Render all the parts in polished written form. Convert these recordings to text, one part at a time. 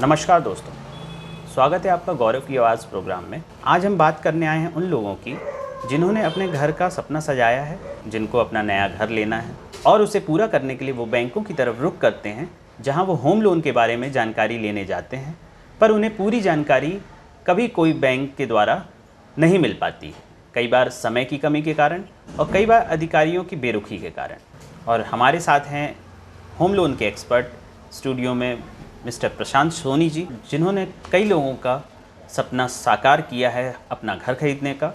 नमस्कार दोस्तों, स्वागत है आपका गौरव की आवाज़ प्रोग्राम में। आज हम बात करने आए हैं उन लोगों की जिन्होंने अपने घर का सपना सजाया है, जिनको अपना नया घर लेना है और उसे पूरा करने के लिए वो बैंकों की तरफ रुख करते हैं, जहां वो होम लोन के बारे में जानकारी लेने जाते हैं, पर उन्हें पूरी जानकारी कभी कोई बैंक के द्वारा नहीं मिल पाती, कई बार समय की कमी के कारण और कई बार अधिकारियों की बेरुखी के कारण। और हमारे साथ हैं होम लोन के एक्सपर्ट स्टूडियो में मिस्टर प्रशांत सोनी जी, जिन्होंने कई लोगों का सपना साकार किया है अपना घर खरीदने का।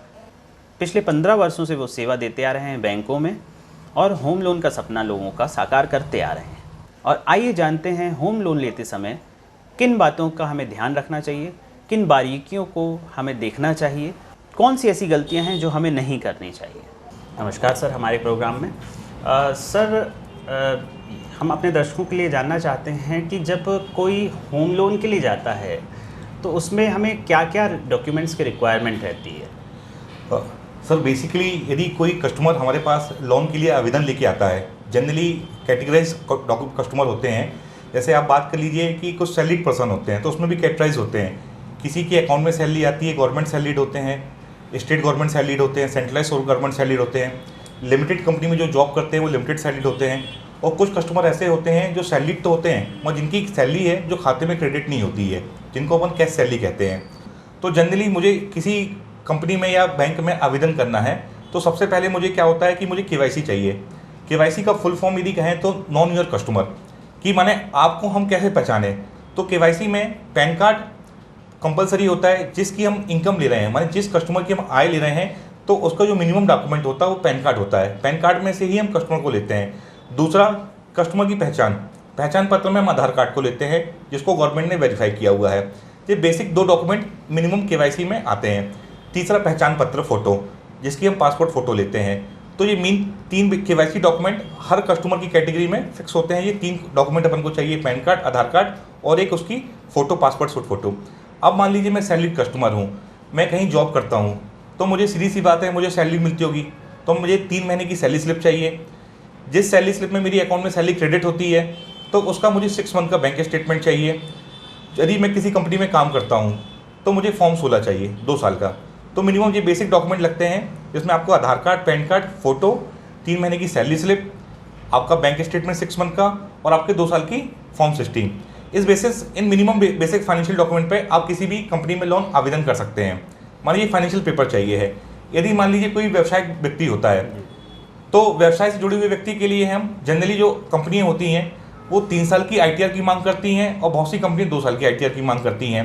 पिछले 15 वर्षों से वो सेवा देते आ रहे हैं बैंकों में और होम लोन का सपना लोगों का साकार करते आ रहे हैं। और आइए जानते हैं होम लोन लेते समय किन बातों का हमें ध्यान रखना चाहिए, किन बारीकियों को हमें देखना चाहिए, कौन सी ऐसी गलतियां हैं जो हमें नहीं करनी चाहिए। नमस्कार सर, हमारे प्रोग्राम में सर हम अपने दर्शकों के लिए जानना चाहते हैं कि जब कोई होम लोन के लिए जाता है तो उसमें हमें क्या क्या डॉक्यूमेंट्स की रिक्वायरमेंट रहती है। सर बेसिकली यदि कोई कस्टमर हमारे पास लोन के लिए आवेदन लेके आता है, जनरली कैटेगराइज कस्टमर होते हैं। जैसे आप बात कर लीजिए कि कुछ सैलरीड पर्सन होते हैं तो उसमें भी कैटेगराइज होते हैं। किसी के अकाउंट में सैलरी आती है, गवर्नमेंट सैलरीड होते हैं, स्टेट गवर्नमेंट सैलरीड होते हैं, सेंट्रलाइज गवर्नमेंट सैलरीड होते हैं, लिमिटेड कंपनी में जो जॉब करते हैं वो लिमिटेड सैलरीड होते हैं, और कुछ कस्टमर ऐसे होते हैं जो सैलरीड तो होते हैं मगर जिनकी सैलरी है जो खाते में क्रेडिट नहीं होती है, जिनको अपन कैश सैलरी कहते हैं। तो जनरली मुझे किसी कंपनी में या बैंक में आवेदन करना है तो सबसे पहले मुझे क्या होता है कि मुझे केवाईसी चाहिए। केवाईसी का फुल फॉर्म यदि कहें तो नॉन यूर कस्टमर, कि माने आपको हम कैसे पहचाने। तो केवाईसी में पैन कार्ड कंपलसरी होता है, जिसकी हम इनकम ले रहे हैं, माने जिस कस्टमर की हम आय ले रहे हैं तो उसका जो मिनिमम डॉक्यूमेंट होता है वो पैन कार्ड होता है। पैन कार्ड में से ही हम कस्टमर को लेते हैं। दूसरा, कस्टमर की पहचान पत्र में हम आधार कार्ड को लेते हैं, जिसको गवर्नमेंट ने वेरीफाई किया हुआ है। ये बेसिक 2 डॉक्यूमेंट मिनिमम केवाईसी में आते हैं। तीसरा, पहचान पत्र फ़ोटो, जिसकी हम पासपोर्ट फ़ोटो लेते हैं। तो ये मेन 3 केवाईसी डॉक्यूमेंट हर कस्टमर की कैटेगरी में फिक्स होते हैं। ये 3 डॉक्यूमेंट अपन को चाहिए, पैन कार्ड, आधार कार्ड और एक उसकी फ़ोटो, पासपोर्ट फ़ोटो। अब मान लीजिए मैं सैलरीड कस्टमर हूँ, मैं कहीं जॉब करता हूँ, तो मुझे सीधी सी बात है मुझे सैलरी मिलती होगी, तो मुझे 3 महीने की सैलरी स्लिप चाहिए। जिस सैलरी स्लिप में मेरी अकाउंट में सैलरी क्रेडिट होती है तो उसका मुझे 6 मंथ का बैंक स्टेटमेंट चाहिए। यदि मैं किसी कंपनी में काम करता हूँ तो मुझे फॉर्म 16 चाहिए 2 साल का। तो मिनिमम ये बेसिक डॉक्यूमेंट लगते हैं, जिसमें आपको आधार कार्ड, पैन कार्ड, फ़ोटो, 3 महीने की सैलरी स्लिप, आपका बैंक स्टेटमेंट 6 मंथ का और आपके 2 साल की फॉर्म 16। इस बेसिस इन मिनिमम बेसिक फाइनेंशियल डॉक्यूमेंट पे आप किसी भी कंपनी में लोन आवेदन कर सकते हैं। मान लीजिए फाइनेंशियल पेपर चाहिए है। यदि मान लीजिए कोई व्यवसायिक व्यक्ति होता है तो व्यवसाय से जुड़े हुए व्यक्ति के लिए हम जनरली जो कंपनियां होती हैं वो 3 साल की आईटीआर की मांग करती हैं और बहुत सी कंपनी 2 साल की आईटीआर की मांग करती हैं।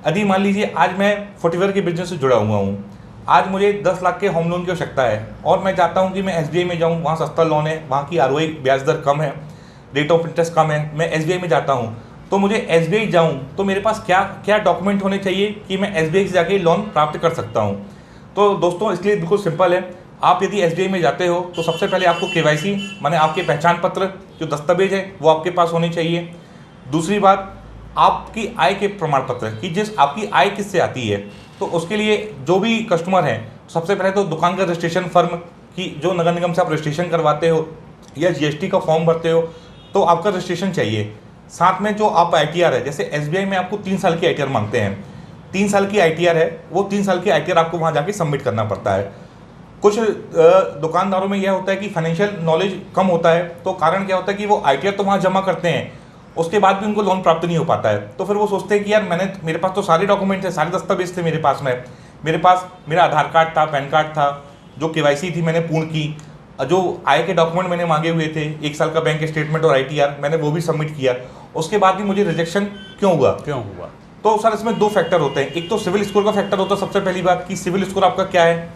यदि मान लीजिए आज मैं फुटवेयर के बिजनेस से जुड़ा हुआ हूँ, आज मुझे 10 लाख के होम लोन की आवश्यकता है और मैं चाहता हूँ कि मैं एसबीआई में जाऊँ, वहाँ सस्ता लोन है, वहाँ की आरओआई ब्याज दर कम है, रेट ऑफ इंटरेस्ट कम है, मैं एसबीआई में जाता हूँ। तो मुझे एसबीआई जाऊँ तो मेरे पास क्या क्या डॉक्यूमेंट होने चाहिए कि मैं एसबीआई से जाके लोन प्राप्त कर सकता हूँ। तो दोस्तों इसलिए बिल्कुल सिंपल है। आप यदि एसबीआई में जाते हो तो सबसे पहले आपको केवाईसी माने आपके पहचान पत्र जो दस्तावेज है वो आपके पास होने चाहिए। दूसरी बात, आपकी आय के प्रमाण पत्र कि जिस आपकी आय किससे आती है। तो उसके लिए जो भी कस्टमर हैं सबसे पहले तो दुकान का रजिस्ट्रेशन फर्म की जो नगर निगम से आप रजिस्ट्रेशन करवाते हो या जीएसटी का फॉर्म भरते हो तो आपका रजिस्ट्रेशन चाहिए। साथ में जो आप आईटीआर है, जैसे एसबीआई में आपको 3 साल की आईटीआर मांगते हैं, 3 साल की आईटीआर है, वो 3 साल की आईटीआर आपको वहाँ जाके सबमिट करना पड़ता है। कुछ दुकानदारों में यह होता है कि फाइनेंशियल नॉलेज कम होता है, तो कारण क्या होता है कि वो आईटीआर तो वहाँ जमा करते हैं, उसके बाद भी उनको लोन प्राप्त नहीं हो पाता है। तो फिर वो सोचते हैं कि यार मेरे पास तो सारे डॉक्यूमेंट्स हैं, सारे दस्तावेज थे मेरे पास में, मेरे पास मेरा आधार कार्ड था, पैन कार्ड था, जो केवाईसी थी मैंने पूर्ण की, जो आय के डॉक्यूमेंट मैंने मांगे हुए थे, 1 साल का बैंक स्टेटमेंट और आईटीआर मैंने वो भी सबमिट किया, उसके बाद भी मुझे रिजेक्शन क्यों हुआ। तो सर इसमें 2 फैक्टर होते हैं। एक तो सिविल स्कोर का फैक्टर होता है, सबसे पहली बात कि सिविल स्कोर आपका क्या है,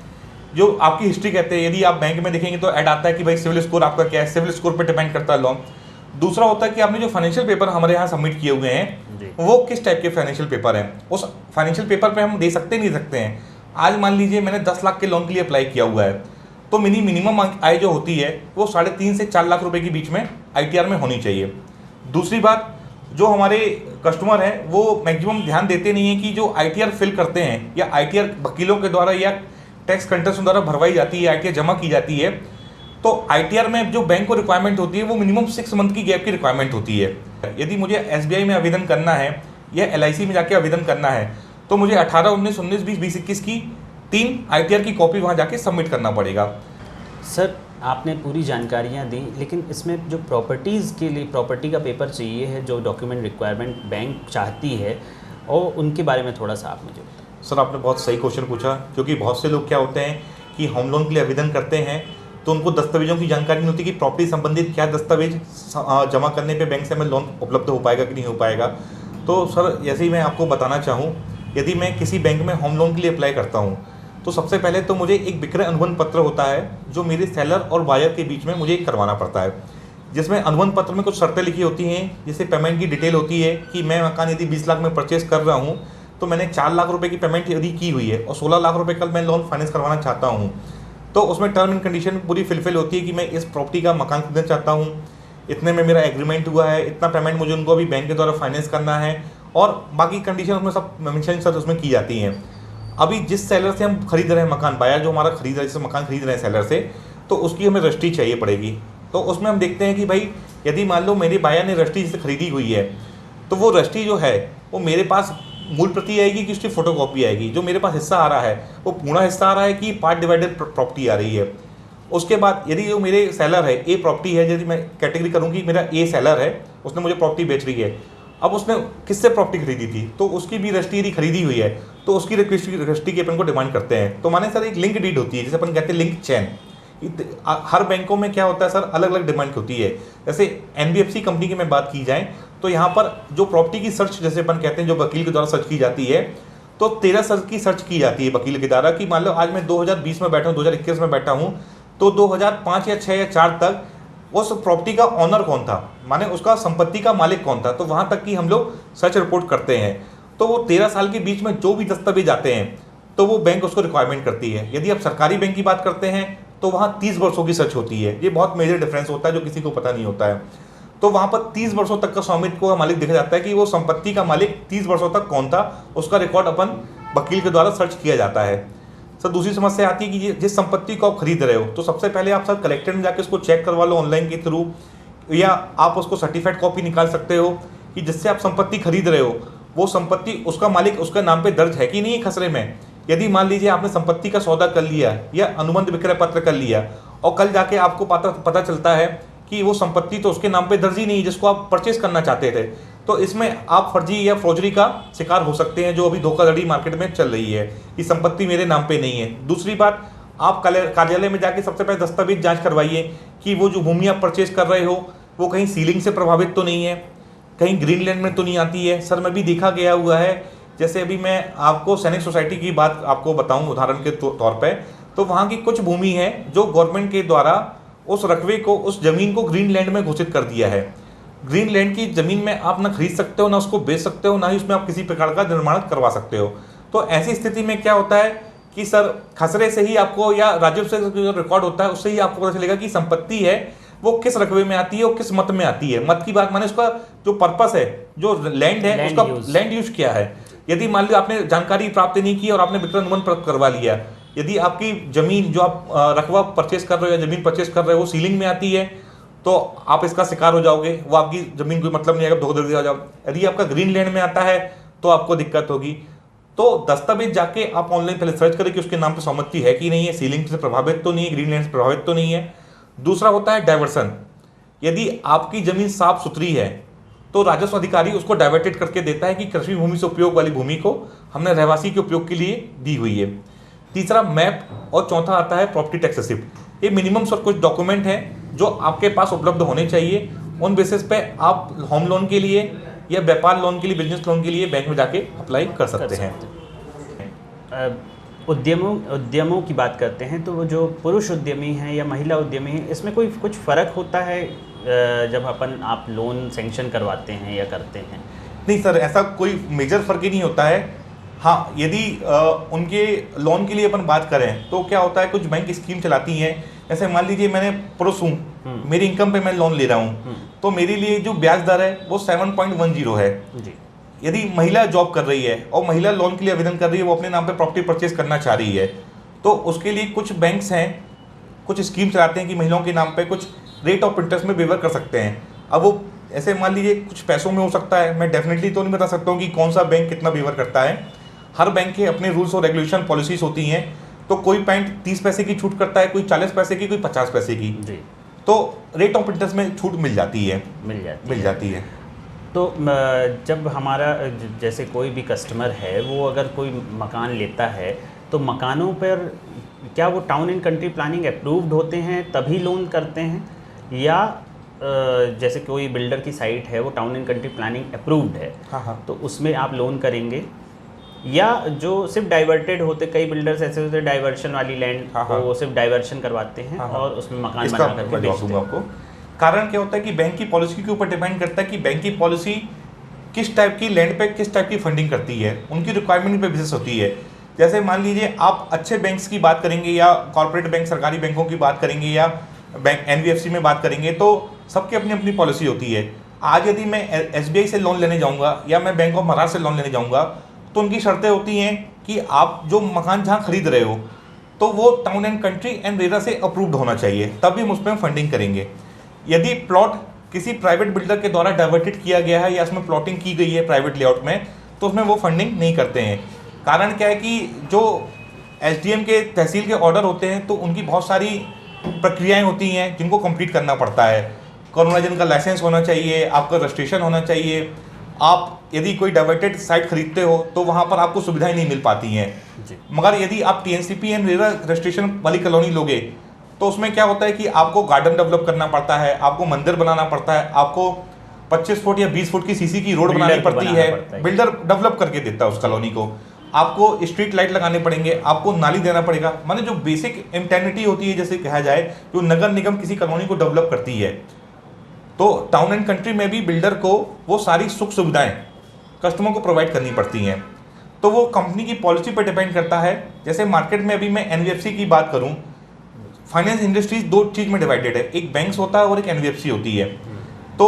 जो आपकी हिस्ट्री कहते हैं। यदि आप बैंक में देखेंगे तो ऐड आता है कि भाई सिविल स्कोर आपका क्या है, सिविल स्कोर पे डिपेंड करता है लोन। दूसरा होता है कि आपने जो फाइनेंशियल पेपर हमारे यहाँ सबमिट किए हुए हैं वो किस टाइप के फाइनेंशियल पेपर हैं, उस फाइनेंशियल पेपर पे हम दे सकते नहीं सकते हैं। आज मान लीजिए मैंने 10 लाख के लोन के लिए अप्लाई किया हुआ है, तो मिनिमम आय जो होती है वो 3.5 से 4 लाख रुपए के बीच में आईटीआर में होनी चाहिए। दूसरी बात, जो हमारे कस्टमर हैं वो मैक्सिमम ध्यान देते नहीं है कि जो आईटीआर फिल करते हैं या आईटीआर वकीलों के द्वारा या टैक्स कंटेस्टेंट द्वारा भरवाई जाती है, आईटीआर जमा की जाती है, तो आईटीआर में जो बैंक को रिक्वायरमेंट होती है वो मिनिमम 6 मंथ की गैप की रिक्वायरमेंट होती है। यदि मुझे एसबीआई में आवेदन करना है या LIC में जाके आवेदन करना है तो मुझे 18, 19, 19, 20, 20, 21 की 3 ITR की कॉपी वहाँ जाके सबमिट करना पड़ेगा। सर आपने पूरी जानकारियाँ दी, लेकिन इसमें जो प्रॉपर्टीज़ के लिए प्रॉपर्टी का पेपर चाहिए है, जो डॉक्यूमेंट रिक्वायरमेंट बैंक चाहती है, और उनके बारे में थोड़ा सा आप मुझे बताएं। सर आपने बहुत सही क्वेश्चन पूछा, क्योंकि बहुत से लोग क्या होते हैं कि होम लोन के लिए आवेदन करते हैं तो उनको दस्तावेजों की जानकारी नहीं होती कि प्रॉपर्टी संबंधित क्या दस्तावेज जमा करने पे बैंक से हमें लोन उपलब्ध हो पाएगा कि नहीं हो पाएगा। तो सर जैसे ही मैं आपको बताना चाहूँ, यदि मैं किसी बैंक में होम लोन के लिए अप्लाई करता हूँ तो सबसे पहले तो मुझे एक विक्रय अनुबंध पत्र होता है जो मेरे सेलर और बायर के बीच में मुझे करवाना पड़ता है, जिसमें अनुबंध पत्र में कुछ शर्तें लिखी होती हैं, जैसे पेमेंट की डिटेल होती है कि मैं मकान यदि 20 लाख में परचेज कर रहा हूँ तो मैंने 4 लाख रुपए की पेमेंट यदि की हुई है और 16 लाख रुपए का मैं लोन फाइनेंस करवाना चाहता हूँ, तो उसमें टर्म एंड कंडीशन पूरी फुलफिल होती है कि मैं इस प्रॉपर्टी का मकान खरीदना चाहता हूँ, इतने में मेरा एग्रीमेंट हुआ है, इतना पेमेंट मुझे उनको अभी बैंक के द्वारा फाइनेंस करना है, और बाकी कंडीशन उसमें सब मेंशन सब उसमें की जाती हैं। अभी जिस सेलर से हम खरीद रहे हैं मकान, बायर जो हमारा खरीद रहा है, जिससे मकान खरीद रहे हैं सेलर से, तो उसकी हमें रजिस्ट्री चाहिए पड़ेगी। तो उसमें हम देखते हैं कि भाई यदि मान लो मेरे बायर ने रजिस्ट्री जिससे खरीदी हुई है तो वो रजिस्ट्री जो है वो मेरे पास मूल प्रति आएगी कि उसकी फोटोकॉपी आएगी, जो मेरे पास हिस्सा आ रहा है वो पूरा हिस्सा आ रहा है कि पार्ट डिवाइडेड प्रॉपर्टी आ रही है। उसके बाद यदि जो मेरे सेलर है ए प्रॉपर्टी है, यदि मैं कैटेगरी करूँ कि मेरा ए सेलर है, उसने मुझे प्रॉपर्टी बेच रही है, अब उसने किससे प्रॉपर्टी खरीदी थी तो उसकी भी रजिस्ट्री यदि खरीदी हुई है तो उसकी रजिस्ट्री की अपन को डिमांड करते हैं। तो माने सर एक लिंक डीड होती है, जिसे अपन कहते हैं लिंक चैन। हर बैंकों में क्या होता है सर, अलग अलग डिमांड होती है। जैसे NBFC कंपनी की मैं बात की जाए तो यहाँ पर जो प्रॉपर्टी की सर्च, जैसे अपन कहते हैं जो वकील के द्वारा सर्च की जाती है, तो 13 सर्च की सर्च की जाती है वकील के द्वारा कि मान लो आज मैं 2020 में बैठा हूँ, 2021 में बैठा हूँ, तो 2005 या 6 या 4 तक उस प्रॉपर्टी का ऑनर कौन था, माने उसका संपत्ति का मालिक कौन था, तो वहाँ तक की हम लोग सर्च रिपोर्ट करते हैं। तो वो 13 साल के बीच में जो भी दस्तावेज आते हैं तो वो बैंक उसको रिक्वायरमेंट करती है। यदि आप सरकारी बैंक की बात करते हैं तो वहाँ 30 वर्षों की सर्च होती है। ये बहुत मेजर डिफरेंस होता है जो किसी को पता नहीं होता है। तो वहाँ पर 30 वर्षों तक का स्वामित्व का मालिक देखा जाता है कि वो संपत्ति का मालिक 30 वर्षों तक कौन था, उसका रिकॉर्ड अपन वकील के द्वारा सर्च किया जाता है। सर दूसरी समस्या आती है कि जिस संपत्ति को आप खरीद रहे हो तो सबसे पहले आप सर कलेक्टर में जाकर उसको चेक करवा लो ऑनलाइन के थ्रू, या आप उसको सर्टिफाइड कॉपी निकाल सकते हो कि जिससे आप संपत्ति खरीद रहे हो वो संपत्ति उसका मालिक उसका नाम पे दर्ज है कि नहीं खसरे में। यदि मान लीजिए आपने संपत्ति का सौदा कर लिया या अनुबंध विक्रय पत्र कर लिया और कल जाके आपको पता चलता है कि वो संपत्ति तो उसके नाम पे दर्ज ही नहीं जिसको आप परचेस करना चाहते थे, तो इसमें आप फर्जी या फौजरी का शिकार हो सकते हैं, जो अभी धोखाधड़ी मार्केट में चल रही है कि संपत्ति मेरे नाम पे नहीं है। दूसरी बात, आप कार्यालय में जाके सबसे पहले दस्तावेज जांच करवाइए कि वो जो भूमि आप परचेज कर रहे हो वो कहीं सीलिंग से प्रभावित तो नहीं है, कहीं ग्रीनलैंड में तो नहीं आती है। सर मैं भी देखा गया हुआ है, जैसे अभी मैं आपको सैनिक सोसाइटी की बात आपको बताऊं उदाहरण के तौर पे, तो वहाँ की कुछ भूमि है जो गवर्नमेंट के द्वारा उस रकबे को, उस जमीन को ग्रीनलैंड में घोषित कर दिया है। ग्रीनलैंड की जमीन में आप ना खरीद सकते हो, ना उसको बेच सकते हो, ना ही उसमें आप किसी प्रकार का निर्माण करवा सकते हो। तो ऐसी स्थिति में क्या होता है कि सर खसरे से ही आपको या राजस्व से जो रिकॉर्ड होता है उससे ही आपको पता चलेगा कि संपत्ति है वो किस रकबे में आती है और किस मत में आती है। मत की बात माने उसका जो पर्पस है, जो लैंड है, उसका लैंड यूज क्या है। यदि मान लो आपने जानकारी प्राप्त नहीं की और आपने विक्रय अनुबंध प्राप्त करवा लिया, यदि आपकी जमीन जो आप रकबा परचेस कर रहे हो या जमीन परचेस कर रहे हो वो सीलिंग में आती है तो आप इसका शिकार हो जाओगे, वो आपकी जमीन कोई मतलब नहीं आएगा, धोखाधड़ी हो जाओगे। यदि आपका ग्रीन लैंड में आता है तो आपको दिक्कत होगी। तो दस्तावेज जाके आप ऑनलाइन पहले सर्च करें कि उसके नाम पे सहमति है कि नहीं है, सीलिंग से प्रभावित तो नहीं है, ग्रीन लैंड से प्रभावित तो नहीं है। दूसरा होता है डाइवर्सन। यदि आपकी जमीन साफ सुथरी है तो राजस्व अधिकारी उसको डाइवर्टेड करके देता है कि कृषि भूमि से उपयोग वाली भूमि को हमने रहवासी के उपयोग के लिए दी हुई है। तीसरा मैप, और चौथा आता है प्रॉपर्टी टैक्स रिसिप्ट। ये मिनिमम और कुछ डॉक्यूमेंट हैं जो आपके पास उपलब्ध होने चाहिए। उन बेसिस पे आप होम लोन के लिए या व्यापार लोन के लिए, बिजनेस लोन के लिए बैंक में जाके अप्लाई कर सकते हैं। उद्यमों की बात करते हैं तो वो जो पुरुष उद्यमी हैं या महिला उद्यमी हैं, इसमें कोई कुछ फ़र्क होता है जब आप लोन सेंक्शन करवाते हैं या करते हैं? नहीं सर, ऐसा कोई मेजर फर्क ही नहीं होता है। हाँ, यदि उनके लोन के लिए अपन बात करें तो क्या होता है, कुछ बैंक स्कीम चलाती हैं। जैसे मान लीजिए मैंने पुरुष हूँ, मेरी इनकम पे मैं लोन ले रहा हूँ, तो मेरे लिए जो ब्याज दर है वो 7.10 है जी। यदि महिला जॉब कर रही है और महिला लोन के लिए आवेदन कर रही है, वो अपने नाम पे प्रॉपर्टी परचेज करना चाह रही है, तो उसके लिए कुछ बैंक्स हैं, कुछ स्कीम चलाते हैं कि महिलाओं के नाम पे कुछ रेट ऑफ इंटरेस्ट में वेवर कर सकते हैं। अब वो ऐसे मान लीजिए कुछ पैसों में हो सकता है, मैं डेफिनेटली तो नहीं बता सकता हूँ कि कौन सा बैंक कितना बिहेव करता है। हर बैंक के अपने रूल्स और रेगुलेशन पॉलिसीज होती हैं। तो कोई बैंक 30 पैसे की छूट करता है, कोई 40 पैसे की, कोई 50 पैसे की जी। तो रेट ऑफ इंटरेस्ट में छूट मिल जाती है। तो जब हमारा जैसे कोई भी कस्टमर है वो अगर कोई मकान लेता है तो मकानों पर क्या वो town and country planning approved होते हैं तभी लोन करते हैं, या जैसे कोई बिल्डर की साइट है वो town and country planning approved है, हाँ, तो उसमें आप लोन करेंगे, या जो सिर्फ डाइवर्टेड होते, कई बिल्डर्स ऐसे होते डाइवर्शन वाली लैंड वो सिर्फ डाइवर्शन करवाते हैं और उसमें मकान बना करके बेचते हैं। आपको कारण क्या होता है कि बैंक की पॉलिसी के ऊपर डिपेंड करता है कि बैंक की पॉलिसी किस टाइप की लैंड पे किस टाइप की फंडिंग करती है, उनकी रिक्वायरमेंट पे बेसिस होती है। जैसे मान लीजिए आप अच्छे बैंक्स की बात करेंगे या कॉर्पोरेट बैंक, सरकारी बैंकों की बात करेंगे या बैंक NBFC में बात करेंगे तो सबकी अपनी अपनी पॉलिसी होती है। आज यदि मैं SBI से लोन लेने जाऊँगा या मैं बैंक ऑफ महाराष्ट्र से लोन लेने जाऊँगा तो उनकी शर्तें होती हैं कि आप जो मकान जहाँ खरीद रहे हो तो वो town and country and RERA से अप्रूव्ड होना चाहिए, तभी हम उस पर फंडिंग करेंगे। यदि प्लॉट किसी प्राइवेट बिल्डर के द्वारा डाइवर्टेड किया गया है या उसमें प्लॉटिंग की गई है प्राइवेट लेआउट में तो उसमें वो फंडिंग नहीं करते हैं। कारण क्या है कि जो SDM के तहसील के ऑर्डर होते हैं तो उनकी बहुत सारी प्रक्रियाएं होती हैं जिनको कंप्लीट करना पड़ता है। कॉर्पोरेशन का लाइसेंस होना चाहिए, आपका रजिस्ट्रेशन होना चाहिए। आप यदि कोई डाइवर्टेड साइट खरीदते हो तो वहाँ पर आपको सुविधाएं नहीं मिल पाती हैं। मगर यदि आप TNCP एंड रेरा रजिस्ट्रेशन वाली कॉलोनी लोगे तो उसमें क्या होता है कि आपको गार्डन डेवलप करना पड़ता है, आपको मंदिर बनाना पड़ता है, आपको 25 फुट या 20 फुट की CC की रोड बनानी पड़ती है। बिल्डर डेवलप करके देता है उस कॉलोनी को। आपको स्ट्रीट लाइट लगाने पड़ेंगे, आपको नाली देना पड़ेगा। माने जो बेसिक इंटेनिटी होती है, जैसे कहा जाए जो नगर निगम किसी कॉलोनी को डेवलप करती है, तो टाउन एंड कंट्री में भी बिल्डर को वो सारी सुख सुविधाएं कस्टमर को प्रोवाइड करनी पड़ती हैं। तो वो कंपनी की पॉलिसी पर डिपेंड करता है। जैसे मार्केट में अभी मैं NBFC की बात करूं, फाइनेंस इंडस्ट्रीज दो चीज में डिवाइडेड है, एक बैंक्स होता है और एक NBFC होती है। तो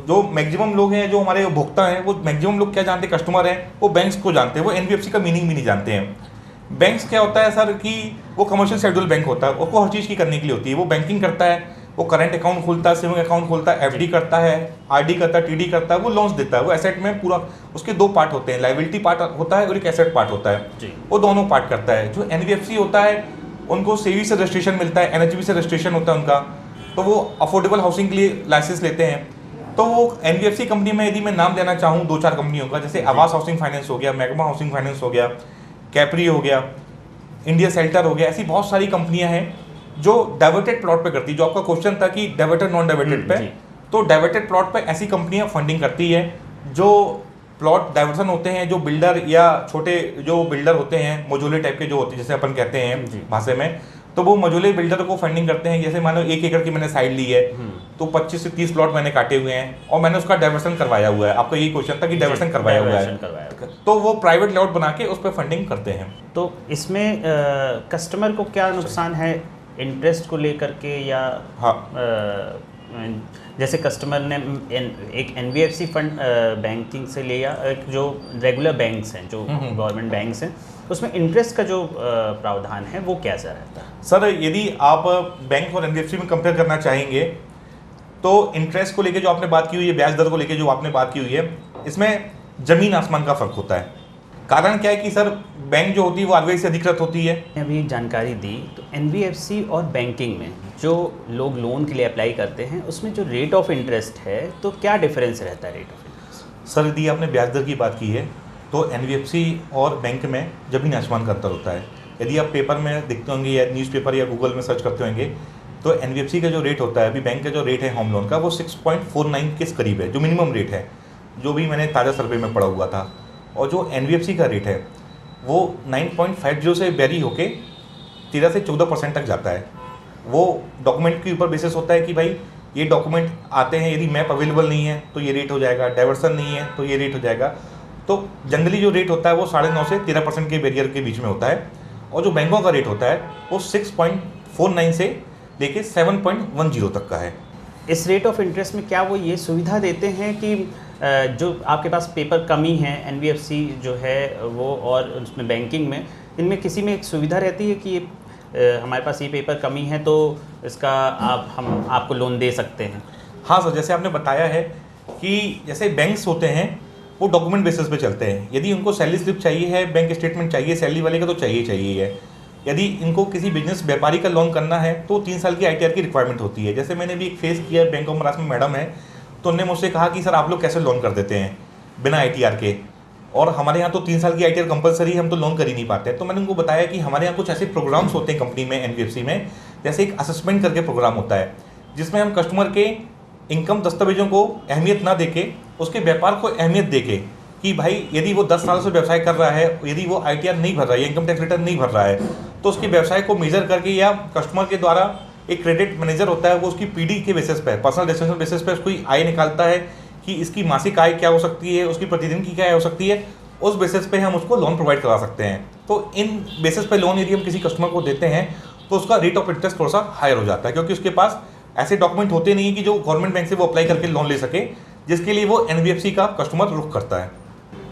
जो मैक्सिमम लोग हैं, जो हमारे उपभोक्ता हैं, वो मैक्सिमम लोग क्या जानते हैं, कस्टमर हैं, वो बैंक्स को जानते हैं, वो NBFC का मीनिंग भी नहीं जानते हैं। बैंक्स क्या होता है सर कि वो कमर्शियल शेड्यूल बैंक होता है, उसको हर चीज़ की करने के लिए होती है। वो बैंकिंग करता है, वो करंट अकाउंट खोलता है, सेविंग अकाउंट खोलता है, FD करता है, RD करता है, TD करता है, वो लोन्स देता है। वो एसेट में पूरा उसके दो पार्ट होते हैं, लाइबिलिटी पार्ट होता है और एक एसेट पार्ट होता है, वो दोनों पार्ट करता है। जो NBFC होता है उनको सेवी से रजिस्ट्रेशन मिलता है, NHB से रजिस्ट्रेशन होता है उनका, तो वो अफोर्डेबल हाउसिंग के लिए लाइसेंस लेते हैं। तो वो NBFC कंपनी में यदि मैं नाम लेना चाहूँ 2-4 कंपनियों का, जैसे आवास हाउसिंग फाइनेंस हो गया, मैग्मा हाउसिंग फाइनेंस हो गया, कैप्री हो गया, इंडिया सेल्टर हो गया, ऐसी बहुत सारी कंपनियां हैं जो डाइवर्टेड प्लॉट पे करती है। जो आपका क्वेश्चन था कि डाइवर्टेड नॉन डाइवर्टेड पे, तो डाइवर्टेड प्लॉट पे ऐसी कंपनियां फंडिंग करती है। जो प्लॉट डाइवर्सन होते हैं, जो बिल्डर या छोटे जो बिल्डर होते हैं, मजोले टाइप के जो होते हैं, जैसे अपन कहते हैं भाषा में, तो वो मजोले बिल्डर को फंडिंग करते हैं। जैसे मानो 1 एकड़ की मैंने साइड ली है, तो 25 से 30 प्लॉट मैंने काटे हुए हैं और मैंने उसका डाइवर्सन करवाया हुआ है। आपका यही क्वेश्चन था कि डाइवर्सन करवाया हुआ है, तो वो प्राइवेट लेआउट बना के उस पर फंडिंग करते हैं। तो इसमें कस्टमर को क्या नुकसान है इंटरेस्ट को लेकर के, या जैसे कस्टमर ने एक NBFC फंड बैंकिंग से लिया, एक जो रेगुलर बैंक्स हैं, जो गवर्नमेंट बैंक्स हैं, उसमें इंटरेस्ट का जो प्रावधान है वो कैसा रहता है? सर, यदि आप बैंक और NBFC में कंपेयर करना चाहेंगे तो इंटरेस्ट को लेके जो आपने बात की हुई है, ब्याज दर को लेके जो आपने बात की हुई है, इसमें ज़मीन आसमान का फ़र्क होता है। कारण क्या है कि सर बैंक जो होती है वो RBI से अधिकृत होती है। अभी जानकारी दी, तो NBFC और बैंकिंग में जो लोग लोन के लिए अप्लाई करते हैं उसमें जो रेट ऑफ इंटरेस्ट है, तो क्या डिफरेंस रहता है रेट ऑफ इंटरेस्ट? सर, यदि आपने ब्याज दर की बात की है तो NBFC और बैंक में ज़मीन आसमान का अंतर होता है। यदि आप पेपर में देखते होंगे या न्यूज़पेपर या गूगल में सर्च करते होंगे तो NBFC का जो रेट होता है, अभी बैंक का जो रेट है होम लोन का, वो 6.49 के करीब है, जो मिनिमम रेट है, जो भी मैंने ताज़ा सर्वे में पढ़ा हुआ था। और जो NBFC का रेट है वो 9.50 से वेरी होके 13 से 14% तक जाता है। वो डॉक्यूमेंट के ऊपर बेसिस होता है कि भाई ये डॉक्यूमेंट आते हैं, यदि मैप अवेलेबल नहीं है तो ये रेट हो जाएगा, डाइवर्सन नहीं है तो ये रेट हो जाएगा। तो जनरली जो रेट होता है वो 9.5 से 13% के बैरियर के बीच में होता है। और जो बैंकों का रेट होता है वो 6.49 से लेके 7.10 तक का है। इस रेट ऑफ इंटरेस्ट में क्या वो ये सुविधा देते हैं कि जो आपके पास पेपर कमी है, NBFC जो है वो, और उसमें बैंकिंग में, इनमें किसी में एक सुविधा रहती है कि ये हमारे पास ये पेपर कमी है तो इसका हम आपको लोन दे सकते हैं? हाँ सर, जैसे आपने बताया है कि जैसे बैंक्स होते हैं वो डॉक्यूमेंट बेसिस पे चलते हैं। यदि उनको सैलरी स्लिप चाहिए है, बैंक स्टेटमेंट चाहिए सैलरी वाले का, तो चाहिए है। यदि इनको किसी बिजनेस व्यापारी का लोन करना है तो 3 साल की ITR की रिक्वायरमेंट होती है। जैसे मैंने भी एक फेस किया है, बैंक ऑफ महाराष्ट्र में मैडम है, तो उन्होंने मुझसे कहा कि सर आप लोग कैसे लोन कर देते हैं बिना ITR के, और हमारे यहाँ तो 3 साल की ITR कंपलसरी, हम तो लोन कर ही नहीं पाते। तो मैंने उनको बताया कि हमारे यहाँ कुछ ऐसे प्रोग्राम्स होते हैं कंपनी में, NBFC में, जैसे एक असेसमेंट करके प्रोग्राम होता है जिसमें हम कस्टमर के इनकम दस्तावेजों को अहमियत ना देके उसके व्यापार को अहमियत देके कि भाई यदि वो 10 साल से व्यवसाय कर रहा है, यदि वो ITR नहीं भर रहा है, इनकम टैक्स रिटर्न नहीं भर रहा है, तो उसके व्यवसाय को मेजर करके या कस्टमर के द्वारा एक क्रेडिट मैनेजर होता है, वो उसकी PD के बेसिस पे, पर्सनल डेस्टिनेशन बेसिस पे उसकी आय निकालता है कि इसकी मासिक आय क्या हो सकती है, उसकी प्रतिदिन की क्या हो सकती है, उस बेसिस पे हम उसको लोन प्रोवाइड करा सकते हैं। तो इन बेसिस पे लोन यदि हम किसी कस्टमर को देते हैं तो उसका रेट ऑफ इंटरेस्ट थोड़ा सा हायर हो जाता है, क्योंकि उसके पास ऐसे डॉक्यूमेंट होते नहीं कि जो गवर्नमेंट बैंक से वो अप्लाई करके लोन ले सके, जिसके लिए वो NBFC का कस्टमर रुख करता है।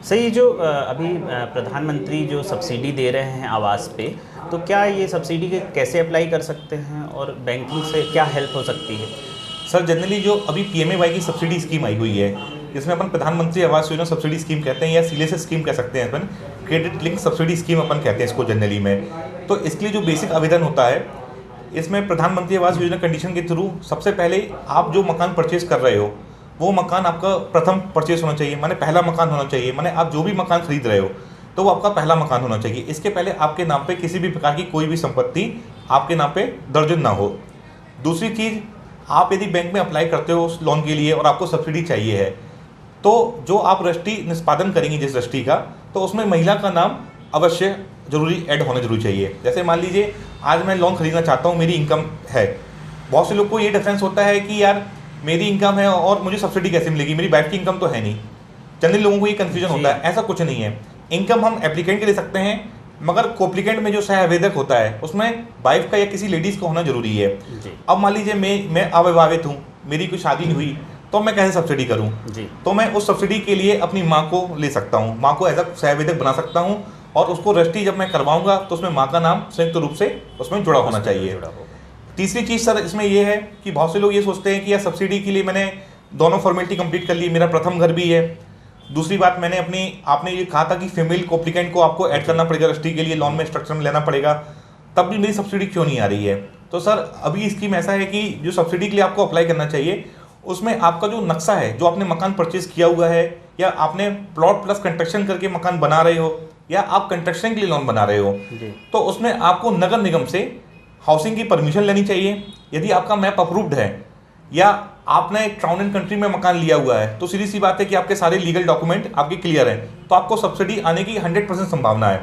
सही, जो अभी प्रधानमंत्री जो सब्सिडी दे रहे हैं आवास पे, तो क्या ये सब्सिडी के कैसे अप्लाई कर सकते हैं और बैंकिंग से क्या हेल्प हो सकती है? सर जनरली जो अभी PMAY की सब्सिडी स्कीम आई हुई है, जिसमें अपन प्रधानमंत्री आवास योजना सब्सिडी स्कीम कहते हैं या CLSS स्कीम कह सकते हैं, अपन क्रेडिट लिंक सब्सिडी स्कीम अपन कहते हैं इसको जनरली में। तो इसके लिए जो बेसिक आवेदन होता है, इसमें प्रधानमंत्री आवास योजना कंडीशन के थ्रू सबसे पहले आप जो मकान परचेज कर रहे हो वो मकान आपका प्रथम परचेज होना चाहिए, माने पहला मकान होना चाहिए, माने आप जो भी मकान खरीद रहे हो तो वो आपका पहला मकान होना चाहिए। इसके पहले आपके नाम पे किसी भी प्रकार की कोई भी संपत्ति आपके नाम पे दर्ज ना हो। दूसरी चीज़, आप यदि बैंक में अप्लाई करते हो उस लोन के लिए और आपको सब्सिडी चाहिए है, तो जो आप रजिस्ट्री निष्पादन करेंगी जिस रजिस्ट्री का, तो उसमें महिला का नाम अवश्य जरूरी ऐड होना जरूरी चाहिए। जैसे मान लीजिए आज मैं लोन खरीदना चाहता हूँ, मेरी इनकम है, बहुत से लोग को ये डिफरेंस होता है कि यार मेरी इनकम है और मुझे सब्सिडी कैसे मिलेगी, मेरी वाइफ की इनकम तो है नहीं। जनरली लोगों को ये कंफ्यूजन होता है, ऐसा कुछ नहीं है। इनकम हम एप्लीकेंट के ले सकते हैं, मगर कोप्लिकेंट में जो सह आवेदक होता है उसमें वाइफ का या किसी लेडीज़ का होना जरूरी है। अब मान लीजिए मैं अविवाहित हूँ, मेरी कोई शादी नहीं हुई, तो मैं कैसे सब्सिडी करूँ? तो मैं उस सब्सिडी के लिए अपनी माँ को ले सकता हूँ, माँ को एज अ सह आवेदक बना सकता हूँ, और उसको रजिस्ट्री जब मैं करवाऊंगा तो उसमें माँ का नाम संयुक्त रूप से उसमें जुड़ा होना चाहिए। तीसरी चीज़ सर इसमें यह है कि बहुत से लोग ये सोचते हैं कि यार सब्सिडी के लिए मैंने दोनों फॉर्मेलिटी कंप्लीट कर ली, मेरा प्रथम घर भी है। दूसरी बात, आपने ये कहा था कि फीमेल कोप्लिकेंट को आपको ऐड करना पड़ेगा रजिस्ट्री के लिए, लोन में स्ट्रक्चर में लेना पड़ेगा, तब भी मेरी सब्सिडी क्यों नहीं आ रही है? तो सर अभी स्कीम ऐसा है कि जो सब्सिडी के लिए आपको अप्लाई करना चाहिए उसमें आपका जो नक्शा है, जो आपने मकान परचेज किया हुआ है, या आपने प्लॉट प्लस कंस्ट्रक्शन करके मकान बना रहे हो, या आप कंस्ट्रक्शन के लिए लोन बना रहे हो, तो उसमें आपको नगर निगम से हाउसिंग की परमिशन लेनी चाहिए। यदि आपका मैप अप्रूव्ड है या आपने टाउन एंड कंट्री में मकान लिया हुआ है, तो सीधी सी बात है कि आपके सारे लीगल डॉक्यूमेंट आपके क्लियर हैं, तो आपको सब्सिडी आने की 100% संभावना है।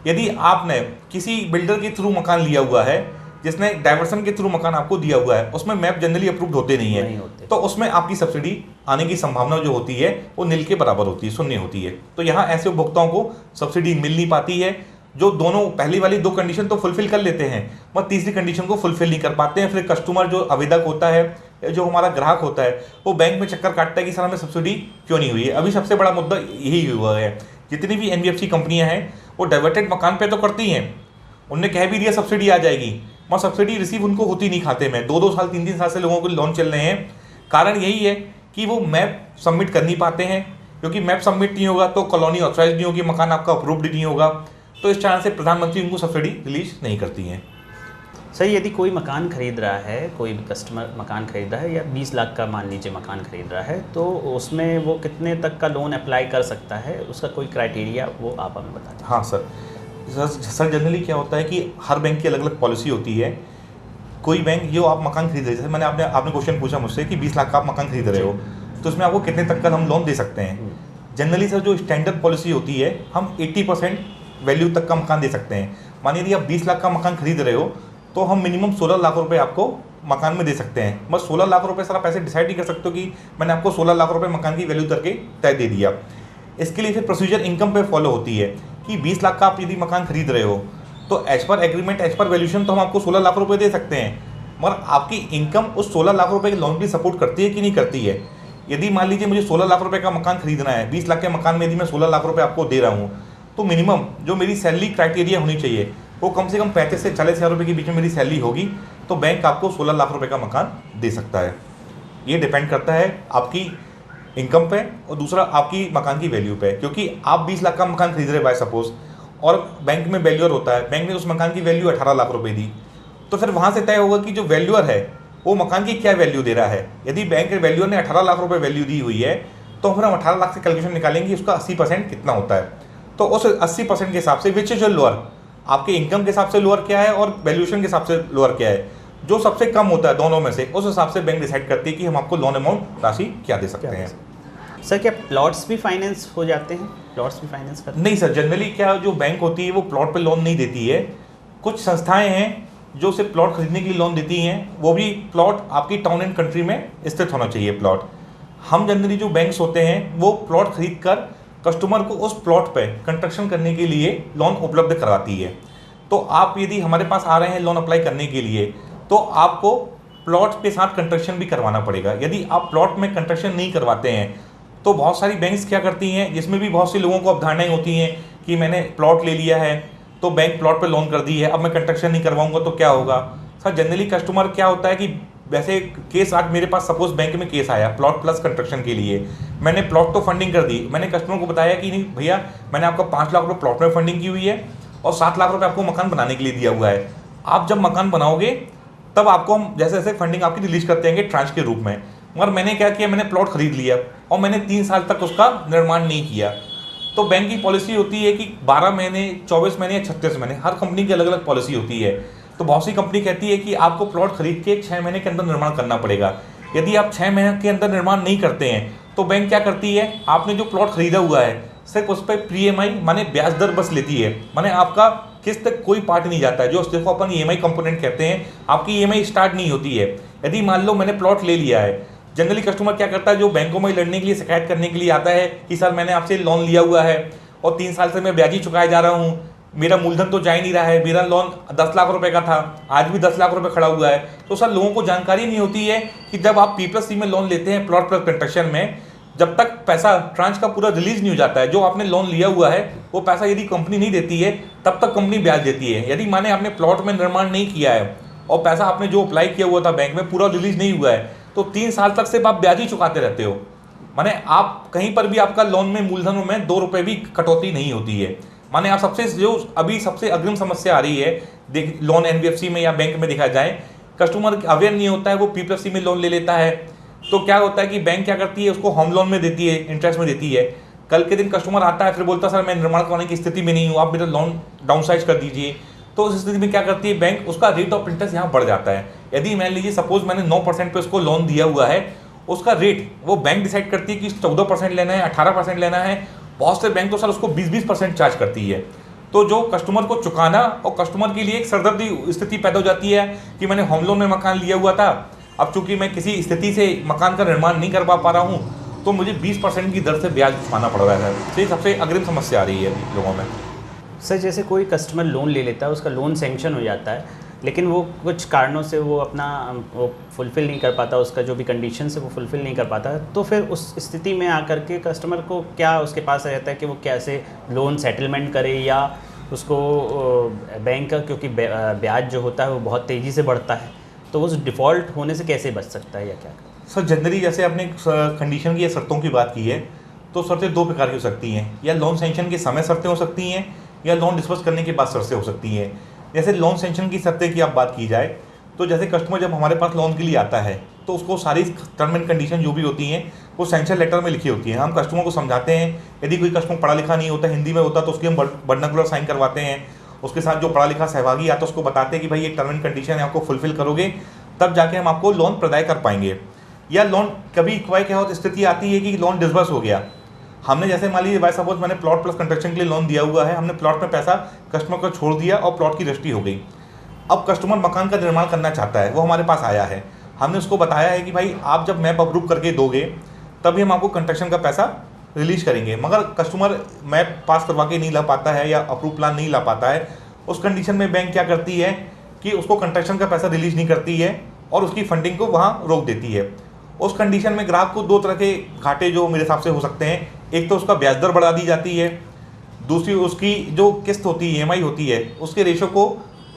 यदि आपने किसी बिल्डर के थ्रू मकान लिया हुआ है, जिसने डाइवर्सन के थ्रू मकान आपको दिया हुआ है, उसमें मैप जनरली अप्रूव्ड होते नहीं है, तो उसमें आपकी सब्सिडी आने की संभावना जो होती है वो नील के बराबर होती है, शून्य होती है। तो यहाँ ऐसे उपभोक्ताओं को सब्सिडी मिल नहीं पाती है, जो दोनों पहली वाली 2 कंडीशन तो फुलफिल कर लेते हैं, मगर तीसरी कंडीशन को फुलफिल नहीं कर पाते हैं। फिर कस्टमर जो आवेदक होता है, जो हमारा ग्राहक होता है, वो बैंक में चक्कर काटता है कि सर हमें सब्सिडी क्यों नहीं हुई है। अभी सबसे बड़ा मुद्दा यही हुआ है, जितनी भी NBFC कंपनियां हैं वो डाइवर्टेड मकान पे तो करती हैं, उनने कह भी दिया सब्सिडी आ जाएगी, मगर सब्सिडी रिसीव उनको होती नहीं खाते में। 2-2 साल 3-3 साल से लोगों को लोन चल रहे हैं। कारण यही है कि वो मैप सबमिट कर नहीं पाते हैं, क्योंकि मैप सबमिट नहीं होगा तो कॉलोनी ऑथराइज नहीं होगी, मकान आपका अप्रूव्ड नहीं होगा, तो इस कारण से प्रधानमंत्री उनको सब्सिडी रिलीज नहीं करती हैं। सही, यदि कोई मकान खरीद रहा है, कोई भी कस्टमर मकान खरीद रहा है या 20 लाख का मान लीजिए मकान खरीद रहा है, तो उसमें वो कितने तक का लोन अप्लाई कर सकता है, उसका कोई क्राइटेरिया वो आप हमें बता दें। हाँ सर जनरली क्या होता है कि हर बैंक की अलग अलग पॉलिसी होती है। कोई बैंक जो आप मकान खरीद रहे हैं, जैसे आपने क्वेश्चन पूछा मुझसे कि 20 लाख का आप मकान खरीद रहे हो, तो उसमें आपको कितने तक का हम लोन दे सकते हैं। जनरली सर जो स्टैंडर्ड पॉलिसी होती है, हम 80% वैल्यू तक का मकान दे सकते हैं। मानिए यदि आप 20 लाख का मकान खरीद रहे हो तो हम मिनिमम 16 लाख रुपए आपको मकान में दे सकते हैं। बस 16 लाख रुपए सर आप ऐसे डिसाइड नहीं कर सकते हो कि मैंने आपको 16 लाख रुपए मकान की वैल्यू करके तय दे दिया। इसके लिए फिर प्रोसीजर इनकम पे फॉलो होती है कि 20 लाख का आप यदि मकान खरीद रहे हो तो as per agreement, as per valuation तो हम आपको 16 लाख रुपए दे सकते हैं, मगर आपकी इनकम उस 16 लाख रुपए के लोन की सपोर्ट करती है कि नहीं करती है। यदि मान लीजिए मुझे 16 लाख रुपए का मकान खरीदना है, 20 लाख के मकान में यदि मैं 16 लाख रुपए आपको दे रहा हूँ, तो मिनिमम जो मेरी सैलरी क्राइटेरिया होनी चाहिए वो कम से कम 35 से 40 हज़ार रुपये के बीच में मेरी सैलरी होगी, तो बैंक आपको 16 लाख रुपए का मकान दे सकता है। ये डिपेंड करता है आपकी इनकम पे और दूसरा आपकी मकान की वैल्यू पे। क्योंकि आप 20 लाख का मकान खरीद रहे बाय सपोज, और बैंक में वैल्यूअर होता है, बैंक ने उस मकान की वैल्यू 18 लाख रुपए दी, तो फिर वहाँ से तय होगा कि जो वैल्यूअर है वो मकान की क्या वैल्यू दे रहा है। यदि बैंक के वैल्यूअर ने 18 लाख रुपए वैल्यू दी हुई है तो फिर हम 18 लाख से कैलकुलेशन निकालेंगे उसका 80% कितना होता है। तो उस 80% के हिसाब से विच इज लोअर, आपके इनकम के हिसाब से लोअर क्या है और वैल्यूएशन के हिसाब से लोअर क्या है, जो सबसे कम होता है दोनों में से, उस हिसाब से बैंक डिसाइड करती है कि हम आपको लोन अमाउंट राशि क्या दे सकते हैं। सर क्या प्लॉट्स भी फाइनेंस हो जाते हैं? प्लॉट्स भी फाइनेंस करते हैं? नहीं सर, जनरली क्या जो बैंक होती है वो प्लॉट पे लोन नहीं देती है। कुछ संस्थाएं हैं जो सिर्फ प्लॉट खरीदने के लिए लोन देती हैं, वो भी प्लॉट आपकी टाउन एंड कंट्री में स्थित होना चाहिए प्लॉट। हम जनरली जो बैंक्स होते हैं वो प्लॉट खरीद कर कस्टमर को उस प्लॉट पे कंस्ट्रक्शन करने के लिए लोन उपलब्ध करवाती है। तो आप यदि हमारे पास आ रहे हैं लोन अप्लाई करने के लिए तो आपको प्लॉट के साथ कंस्ट्रक्शन भी करवाना पड़ेगा। यदि आप प्लॉट में कंस्ट्रक्शन नहीं करवाते हैं तो बहुत सारी बैंक्स क्या करती हैं, जिसमें भी बहुत से लोगों को अवधारणाएं होती हैं कि मैंने प्लॉट ले लिया है तो बैंक प्लॉट पे लोन कर दी है, अब मैं कंस्ट्रक्शन नहीं करवाऊंगा तो क्या होगा। सर जनरली कस्टमर क्या होता है कि वैसे केस आज मेरे पास सपोज बैंक में केस आया प्लॉट प्लस कंस्ट्रक्शन के लिए, मैंने प्लॉट तो फंडिंग कर दी, मैंने कस्टमर को बताया कि नहीं भैया मैंने आपका 5 लाख रुपये प्लॉट में फंडिंग की हुई है और 7 लाख रुपये आपको मकान बनाने के लिए दिया हुआ है। आप जब मकान बनाओगे तब आपको हम जैसे जैसे फंडिंग आपकी रिलीज करते हैं ट्रांच के रूप में। मगर मैंने क्या किया, मैंने प्लॉट खरीद लिया और मैंने 3 साल तक उसका निर्माण नहीं किया। तो बैंक की पॉलिसी होती है कि 12 महीने, 24 महीने या 36 महीने, हर कंपनी की अलग अलग पॉलिसी होती है। तो बहुत सी कंपनी कहती है कि आपको प्लॉट खरीद के 6 महीने के अंदर निर्माण करना पड़ेगा। यदि आप 6 महीने के अंदर निर्माण नहीं करते हैं तो बैंक क्या करती है, आपने जो प्लॉट खरीदा हुआ है सिर्फ उस पर प्री EMI माने ब्याज दर बस लेती है, माने आपका किस्त कोई पार्ट नहीं जाता है, जो देखो अपन EMI कंपोनेंट कहते हैं, आपकी EMI स्टार्ट नहीं होती है। यदि मान लो मैंने प्लॉट ले लिया है, जनरली कस्टमर क्या करता है जो बैंकों में लड़ने के लिए शिकायत करने के लिए आता है कि सर मैंने आपसे लोन लिया हुआ है और 3 साल से मैं ब्याज ही चुकाया जा रहा हूँ, मेरा मूलधन तो जा ही नहीं रहा है, मेरा लोन 10 लाख रुपए का था, आज भी 10 लाख रुपए खड़ा हुआ है। तो सर लोगों को जानकारी नहीं होती है कि जब आप P+C में लोन लेते हैं प्लॉट प्लस कंस्ट्रक्शन में, जब तक पैसा ट्रांच का पूरा रिलीज नहीं हो जाता है, जो आपने लोन लिया हुआ है वो पैसा यदि कंपनी नहीं देती है तब तक कंपनी ब्याज देती है। यदि माने आपने प्लॉट में निर्माण नहीं किया है और पैसा आपने जो अप्लाई किया हुआ था बैंक में पूरा रिलीज नहीं हुआ है तो 3 साल तक सिर्फ आप ब्याज ही चुकाते रहते हो, माने आप कहीं पर भी आपका लोन में मूलधन में 2 रुपए भी कटौती नहीं होती है। माने आप सबसे अग्रिम समस्या आ रही है लोन NBFC में या बैंक में देखा जाए, कस्टमर अवेयर नहीं होता है, वो P+C में लोन ले लेता है। तो क्या होता है कि बैंक क्या करती है उसको होम लोन में देती है, इंटरेस्ट में देती है। कल के दिन कस्टमर आता है फिर बोलता है सर मैं निर्माण करने की स्थिति में नहीं हूँ, आप मेरा लोन डाउनसाइज कर दीजिए। तो उस स्थिति में क्या करती है बैंक, उसका रेट ऑफ इंटरेस्ट यहाँ बढ़ जाता है। यदि मान लीजिए सपोज मैंने 9% पे उसको लोन दिया हुआ है, उसका रेट वो बैंक डिसाइड करती है कि 14% लेना है, 18% लेना है। बहुत से बैंक तो सर उसको 20% चार्ज करती है। तो जो कस्टमर को चुकाना और कस्टमर के लिए एक सरदर्दी स्थिति पैदा हो जाती है कि मैंने होम लोन में मकान लिया हुआ था, अब चूंकि मैं किसी स्थिति से मकान का निर्माण नहीं कर पा रहा हूँ तो मुझे 20% की दर से ब्याज चुकाना पड़ रहा है। तो ये सबसे अग्रिम समस्या आ रही है लोगों में। सर जैसे कोई कस्टमर लोन ले लेता है, उसका लोन सैंक्शन हो जाता है, लेकिन वो कुछ कारणों से वो अपना वो फुलफ़िल नहीं कर पाता, उसका जो भी कंडीशन है वो फुलफ़िल नहीं कर पाता, तो फिर उस स्थिति में आकर के कस्टमर को क्या उसके पास रहता है कि वो कैसे लोन सेटलमेंट करे, या उसको बैंक का क्योंकि ब्याज जो होता है वो बहुत तेज़ी से बढ़ता है, तो उस डिफ़ॉल्ट होने से कैसे बच सकता है या क्या? सर जनरली जैसे आपने कंडीशन की या शर्तों की बात की है, तो शर्तें 2 प्रकार की हो सकती हैं, या लोन सेंक्शन के समय शर्तें हो सकती हैं या लोन डिस्बर्स करने के बाद शर्तें हो सकती हैं। जैसे लोन सेंक्शन की शर्तें की आप बात की जाए तो जैसे कस्टमर जब हमारे पास लोन के लिए आता है तो उसको सारी टर्म एंड कंडीशन जो भी होती हैं वो सेंक्शन लेटर में लिखी होती हैं। हम कस्टमर को समझाते हैं, यदि कोई कस्टमर पढ़ा लिखा नहीं होता, हिंदी में होता, तो उसकी हम वर्नाकुलर साइन करवाते हैं। उसके साथ जो पढ़ा लिखा सहभागी आता है उसको बताते हैं कि भाई ये टर्म एंड कंडीशन है, आपको फुलफिल करोगे तब जाके हम आपको लोन प्रदाय कर पाएंगे। या लोन कभी क्या होती स्थिति आती है कि लोन डिस्बर्स हो गया, हमने जैसे मान लीजिए बाय सपोज मैंने प्लॉट प्लस कंस्ट्रक्शन के लिए लोन दिया हुआ है, हमने प्लॉट में पैसा कस्टमर को छोड़ दिया और प्लॉट की रजिस्ट्री हो गई। अब कस्टमर मकान का निर्माण करना चाहता है, वो हमारे पास आया है, हमने उसको बताया है कि भाई आप जब मैप अप्रूव करके दोगे तभी हम आपको कंस्ट्रक्शन का पैसा रिलीज करेंगे। मगर कस्टमर मैप पास करवा के नहीं ला पाता है या अप्रूव प्लान नहीं ला पाता है, उस कंडीशन में बैंक क्या करती है कि उसको कंस्ट्रक्शन का पैसा रिलीज नहीं करती है और उसकी फंडिंग को वहाँ रोक देती है। उस कंडीशन में ग्राहक को 2 तरह के घाटे जो मेरे हिसाब से हो सकते हैं, एक तो उसका ब्याज दर बढ़ा दी जाती है, दूसरी उसकी जो किस्त होती है EMI होती है उसके रेशो को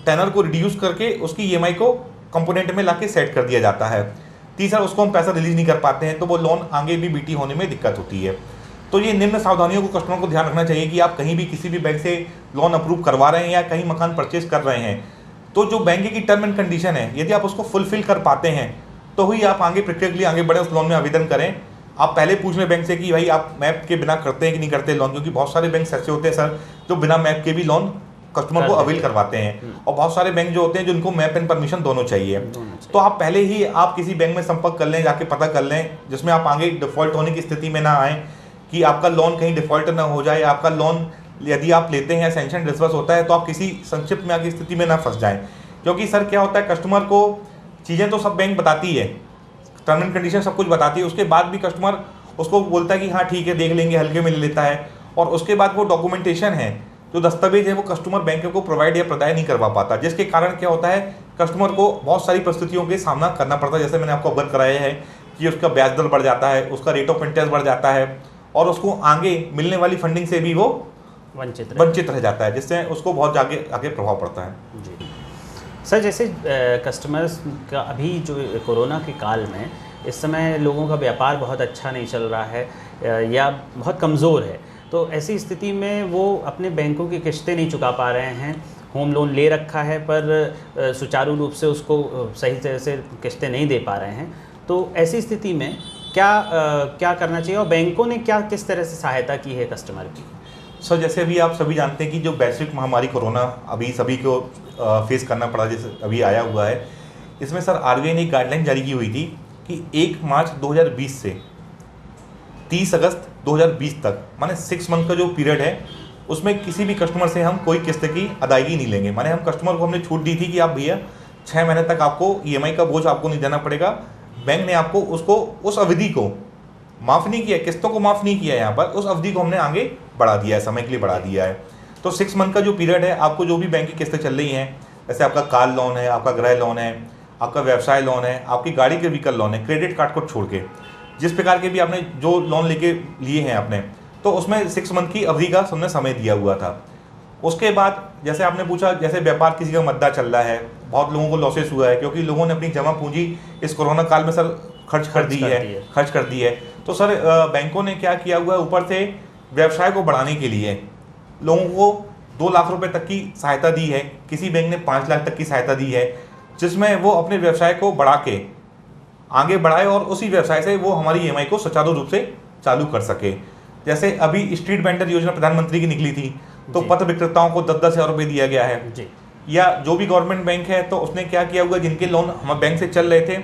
टेनर को रिड्यूस करके उसकी EMI को कंपोनेंट में लाके सेट कर दिया जाता है, तीसरा उसको हम पैसा रिलीज नहीं कर पाते हैं, तो वो लोन आगे भी बीटी होने में दिक्कत होती है। तो ये निम्न सावधानियों को कस्टमर को ध्यान रखना चाहिए कि आप कहीं भी किसी भी बैंक से लोन अप्रूव करवा रहे हैं या कहीं मकान परचेज कर रहे हैं, तो जो बैंक की टर्म एंड कंडीशन है यदि आप उसको फुलफिल कर पाते हैं तो ही आप आगे प्रैक्टिकली आगे बढ़े, उस लोन में आवेदन करें। आप पहले पूछ लें बैंक से कि भाई आप मैप के बिना करते हैं कि नहीं करते लोन, क्योंकि बहुत सारे बैंक ऐसे होते हैं सर जो बिना मैप के भी लोन कस्टमर को अवेल करवाते हैं, और बहुत सारे बैंक जो होते हैं जिनको मैप एंड परमिशन दोनों चाहिए। तो आप पहले ही आप किसी बैंक में संपर्क कर लें, जाके पता कर लें, जिसमें आप आगे डिफॉल्ट होने की स्थिति में ना आए, कि आपका लोन कहीं डिफॉल्ट ना हो जाए, आपका लोन यदि आप लेते हैं सैंक्शन डिसबर्स होता है तो आप किसी संक्षिप्त में आगे स्थिति में ना फंस जाएं। क्योंकि सर क्या होता है, कस्टमर को चीज़ें तो सब बैंक बताती है, टर्म एंड कंडीशन सब कुछ बताती है, उसके बाद भी कस्टमर उसको बोलता है कि हाँ ठीक है देख लेंगे, हल्के में ले लेता है, और उसके बाद वो डॉक्यूमेंटेशन है, जो दस्तावेज है, वो कस्टमर बैंक को प्रोवाइड या प्रदाय नहीं करवा पाता, जिसके कारण क्या होता है कस्टमर को बहुत सारी परिस्थितियों के सामना करना पड़ता है। जैसे मैंने आपको अवगत कराया है कि उसका ब्याज दर बढ़ जाता है, उसका रेट ऑफ इंटरेस्ट बढ़ जाता है, और उसको आगे मिलने वाली फंडिंग से भी वो वंचित रह जाता है, जिससे उसको बहुत आगे प्रभाव पड़ता है। जी सर, जैसे कस्टमर्स का अभी जो कोरोना के काल में इस समय लोगों का व्यापार बहुत अच्छा नहीं चल रहा है या बहुत कमज़ोर है, तो ऐसी स्थिति में वो अपने बैंकों की किस्तें नहीं चुका पा रहे हैं, होम लोन ले रखा है पर सुचारू रूप से उसको सही तरह से किस्तें नहीं दे पा रहे हैं, तो ऐसी स्थिति में क्या करना चाहिए और बैंकों ने किस तरह से सहायता की है कस्टमर की? सर जैसे अभी आप सभी जानते हैं कि जो वैश्विक महामारी कोरोना अभी सभी को फेस करना पड़ा, जैसे अभी आया हुआ है, इसमें सर आरबीआई ने एक गाइडलाइन जारी की हुई थी कि 1 मार्च 2020 से 30 अगस्त 2020 तक, माने 6 मंथ का जो पीरियड है, उसमें किसी भी कस्टमर से हम कोई किस्त की अदायगी नहीं लेंगे। माने हम कस्टमर को हमने छूट दी थी कि आप भैया 6 महीने तक आपको ईएमआई का बोझ आपको नहीं देना पड़ेगा। बैंक ने आपको उसको उस अवधि को माफ़ नहीं किया, किस्तों को माफ़ नहीं किया, यहाँ पर उस अवधि को हमने आगे बढ़ा दिया है, समय के लिए बढ़ा दिया है। तो 6 मंथ का जो पीरियड है, आपको जो भी बैंक की किस्तें चल रही हैं, जैसे आपका कार लोन है, आपका गृह लोन है, आपका व्यवसाय लोन है, आपकी गाड़ी के व्हीकल लोन है, क्रेडिट कार्ड को छोड़ के जिस प्रकार के भी आपने जो लोन लेके लिए हैं आपने, तो उसमें 6 मंथ की अवधि का हमने समय दिया हुआ था। उसके बाद जैसे आपने पूछा, जैसे व्यापार किसी का मंदा चल रहा है, बहुत लोगों को लॉसेस हुआ है क्योंकि लोगों ने अपनी जमा पूंजी इस कोरोना काल में सर खर्च कर दी है। तो सर बैंकों ने क्या किया हुआ है, ऊपर से व्यवसाय को बढ़ाने के लिए लोगों को 2 लाख रुपए तक की सहायता दी है, किसी बैंक ने 5 लाख तक की सहायता दी है, जिसमें वो अपने व्यवसाय को बढ़ा के आगे बढ़ाए और उसी व्यवसाय से वो हमारी ईएमआई को सुचारू रूप से चालू कर सके। जैसे अभी स्ट्रीट वेंडर योजना प्रधानमंत्री की निकली थी, तो पथ विक्रेताओं को 10-10 हज़ार रुपये दिया गया है जी। या जो भी गवर्नमेंट बैंक है तो उसने क्या किया हुआ, जिनके लोन हमारे बैंक से चल रहे थे,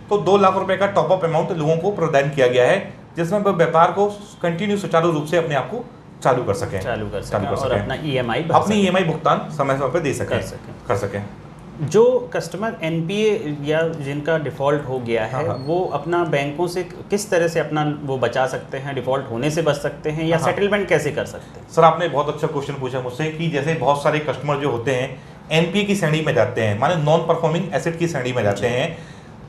तो 2 लाख रुपए का टॉप अप अमाउंट लोगों को प्रदान किया गया है, जिसमें वो व्यापार को कंटिन्यू सुचारू रूप से अपने आप को चालू कर सकें और अपना ईएमआई भुगतान समय पर दे कर सकें। जो कस्टमर एनपीए या जिनका डिफ़ॉल्ट हो गया है, वो अपना बैंकों से किस तरह से अपना वो बचा सकते हैं, डिफ़ॉल्ट होने से बच सकते हैं, या सेटलमेंट कैसे कर सकते हैं? सर आपने बहुत अच्छा क्वेश्चन पूछा मुझसे कि जैसे बहुत सारे कस्टमर जो होते हैं एनपीए की श्रेणी में जाते हैं, माने नॉन परफॉर्मिंग एसेट की श्रेणी में जाते हैं,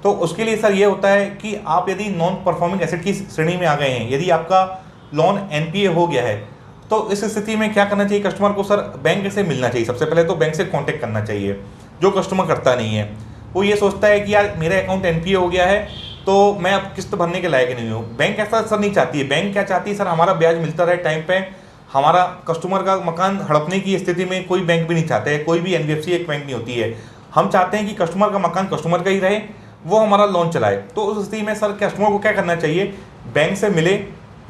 तो उसके लिए सर ये होता है कि आप यदि नॉन परफॉर्मिंग एसेट की श्रेणी में आ गए हैं, यदि आपका लोन एनपीए हो गया है, तो इस स्थिति में क्या करना चाहिए कस्टमर को? सर बैंक से मिलना चाहिए, सबसे पहले तो बैंक से कॉन्टेक्ट करना चाहिए। जो कस्टमर करता नहीं है, वो ये सोचता है कि यार मेरा अकाउंट एनपीए हो गया है तो मैं अब किस्त भरने के लायक नहीं हूँ। बैंक ऐसा सर नहीं चाहती है। बैंक क्या चाहती है सर, हमारा ब्याज मिलता रहे टाइम पे, हमारा कस्टमर का मकान हड़पने की स्थिति में कोई बैंक भी नहीं चाहते है, कोई भी एनबीएफसी एक बैंक नहीं होती है। हम चाहते हैं कि कस्टमर का मकान कस्टमर का ही रहे, वो हमारा लोन चलाए। तो उस स्थिति में सर कस्टमर को क्या करना चाहिए, बैंक से मिले,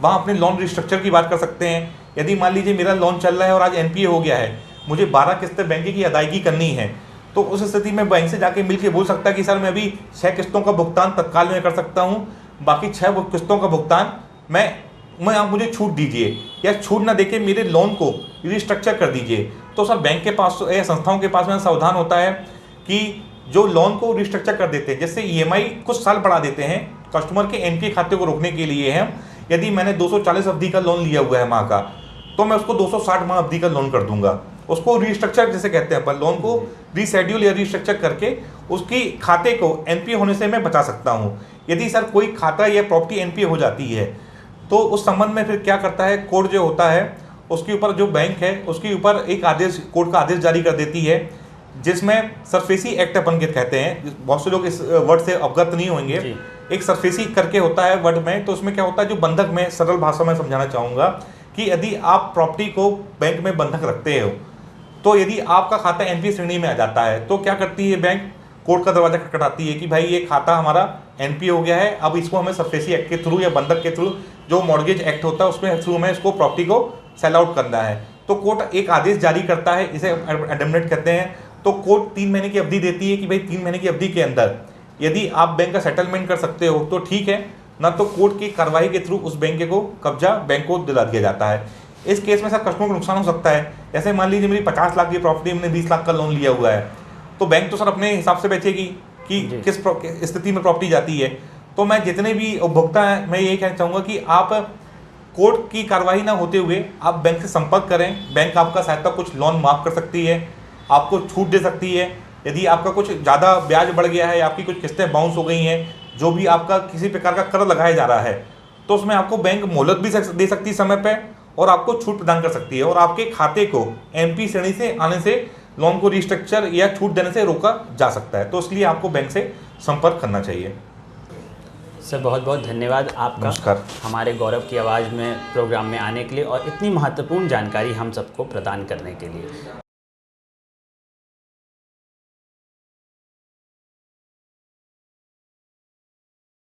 वहाँ अपने लोन रिस्ट्रक्चर की बात कर सकते हैं। यदि मान लीजिए मेरा लोन चल रहा है और आज एनपीए हो गया है, मुझे 12 किस्तें बैंक की अदायगी करनी है, तो उस स्थिति में बैंक से जाके मिल के बोल सकता है कि सर मैं अभी 6 किस्तों का भुगतान तत्काल में कर सकता हूँ, बाकी 6 किस्तों का भुगतान मैं आप मुझे छूट दीजिए, या छूट ना देके मेरे लोन को रिस्ट्रक्चर कर दीजिए। तो सर बैंक के पास या संस्थाओं के पास में सावधान होता है कि जो लोन को रिस्ट्रक्चर कर देते हैं, जैसे ईएमआई कुछ साल बढ़ा देते हैं कस्टमर के एनपीए खाते को रोकने के लिए है। यदि मैंने 240 अवधि का लोन लिया हुआ है माह का, तो मैं उसको 260 माह अवधि का लोन कर दूंगा। उसको रिस्ट्रक्चर जैसे कहते हैं, अपन लोन को रीशेड्यूल या रिस्ट्रक्चर करके उसकी खाते को एनपीए होने से मैं बचा सकता हूँ। यदि सर कोई खाता या प्रॉपर्टी एनपीए हो जाती है, तो उस संबंध में फिर क्या करता है, कोर्ट जो होता है उसके ऊपर, जो बैंक है उसके ऊपर एक आदेश, कोर्ट का आदेश जारी कर देती है, जिसमें सरफेसी एक्ट अपन के कहते हैं। बहुत से लोग इस वर्ड से अवगत नहीं होंगे एक सरफेसी करके होता है वर्ड में, तो उसमें क्या होता है, जो बंधक में सरल भाषा में समझाना चाहूँगा कि यदि आप प्रॉपर्टी को बैंक में बंधक रखते हो, तो यदि आपका खाता एनपीए श्रेणी में आ जाता है तो क्या करती है बैंक, कोर्ट का दरवाजा खटखटाती है कि भाई ये खाता हमारा एनपीए हो गया है, अब इसको हमें सरफेसी एक्ट के थ्रू या बंधक के थ्रू, जो मॉर्गेज एक्ट होता है उसमें थ्रू हमें इसको प्रॉपर्टी को सेल आउट करना है। तो कोर्ट एक आदेश जारी करता है, इसे एडमनेट कहते हैं। तो कोर्ट 3 महीने की अवधि देती है कि भाई 3 महीने की अवधि के अंदर यदि आप बैंक का सेटलमेंट कर सकते हो तो ठीक है, ना तो कोर्ट की कार्रवाई के थ्रू उस बैंक को कब्जा बैंक को दिला दिया जाता है। इस केस में सर कस्टमर को नुकसान हो सकता है। जैसे मान लीजिए मेरी 50 लाख की प्रॉपर्टी, मैंने 20 लाख का लोन लिया हुआ है, तो बैंक तो सर अपने हिसाब से बेचेगी कि किस स्थिति में प्रॉपर्टी जाती है। तो मैं जितने भी उपभोक्ता हैं, मैं यही कहना चाहूँगा कि आप कोर्ट की कार्रवाई ना होते हुए आप बैंक से संपर्क करें। बैंक आपका सहायता कुछ लोन माफ़ कर सकती है, आपको छूट दे सकती है। यदि आपका कुछ ज़्यादा ब्याज बढ़ गया है, आपकी कुछ किस्तें बाउंस हो गई हैं, जो भी आपका किसी प्रकार का कर लगाया जा रहा है, तो उसमें आपको बैंक मोहलत भी दे सकती है समय पे, और आपको छूट प्रदान कर सकती है, और आपके खाते को एमपी श्रेणी से आने से लोन को रिस्ट्रक्चर या छूट देने से रोका जा सकता है। तो इसलिए आपको बैंक से संपर्क करना चाहिए। सर बहुत बहुत धन्यवाद आपका, नमस्कार। हमारे गौरव की आवाज़ में प्रोग्राम में आने के लिए और इतनी महत्वपूर्ण जानकारी हम सबको प्रदान करने के लिए।